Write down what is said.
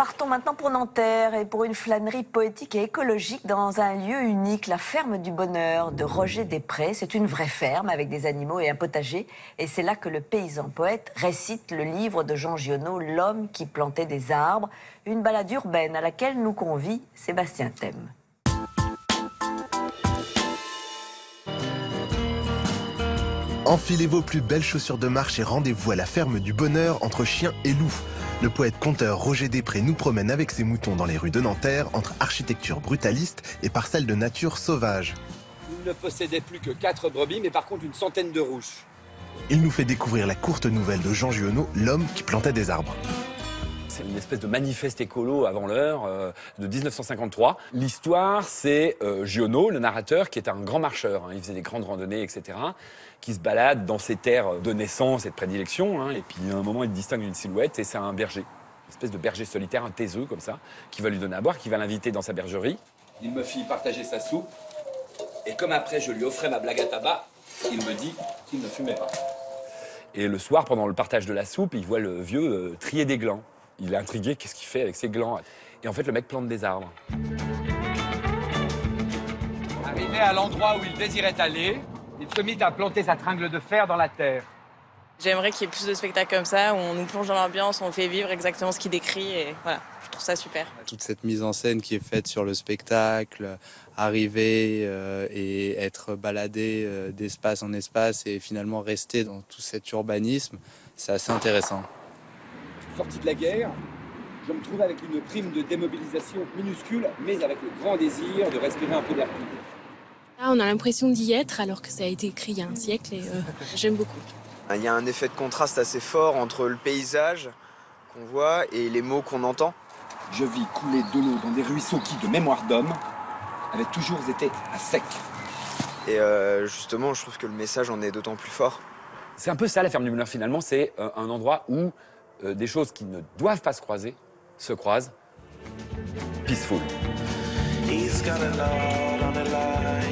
Partons maintenant pour Nanterre et pour une flânerie poétique et écologique dans un lieu unique, la ferme du bonheur de Roger Després. C'est une vraie ferme avec des animaux et un potager. Et c'est là que le paysan poète récite le livre de Jean Giono, L'homme qui plantait des arbres, une balade urbaine à laquelle nous convie Sébastien Thème. Enfilez vos plus belles chaussures de marche et rendez-vous à la ferme du bonheur entre chiens et loups. Le poète-conteur Roger Després nous promène avec ses moutons dans les rues de Nanterre entre architecture brutaliste et parcelles de nature sauvage. Il ne possédait plus que 4 brebis, mais par contre une centaine de rouches. Il nous fait découvrir la courte nouvelle de Jean Giono, L'homme qui plantait des arbres. C'est une espèce de manifeste écolo avant l'heure de 1953. L'histoire, c'est Giono, le narrateur, qui est un grand marcheur. Il faisait des grandes randonnées, etc., qui se balade dans ses terres de naissance et de prédilection. Et puis, à un moment, il distingue une silhouette et c'est un berger. Une espèce de berger solitaire, un taiseux, comme ça, qui va lui donner à boire, qui va l'inviter dans sa bergerie. Il me fit partager sa soupe. Et comme après, je lui offrais ma blague à tabac, il me dit qu'il ne fumait pas. Et le soir, pendant le partage de la soupe, il voit le vieux trier des glands. Il est intrigué, qu'est-ce qu'il fait avec ses glands? Et en fait, le mec plante des arbres. Arrivé à l'endroit où il désirait aller, il se mit à planter sa tringle de fer dans la terre. J'aimerais qu'il y ait plus de spectacles comme ça, où on nous plonge dans l'ambiance, on fait vivre exactement ce qu'il décrit, et voilà, je trouve ça super. Toute cette mise en scène qui est faite sur le spectacle, arriver et être baladé d'espace en espace et finalement rester dans tout cet urbanisme, c'est assez intéressant. Sorti de la guerre, je me trouve avec une prime de démobilisation minuscule, mais avec le grand désir de respirer un peu d'air pur. Là, on a l'impression d'y être alors que ça a été écrit il y a un siècle et j'aime beaucoup. Il y a un effet de contraste assez fort entre le paysage qu'on voit et les mots qu'on entend. Je vis couler de l'eau dans des ruisseaux qui, de mémoire d'homme, avaient toujours été à sec. Et justement, je trouve que le message en est d'autant plus fort. C'est un peu ça, la ferme du bonheur, finalement. C'est un endroit où des choses qui ne doivent pas se croiser se croisent. Peaceful. He's got a lot on the line.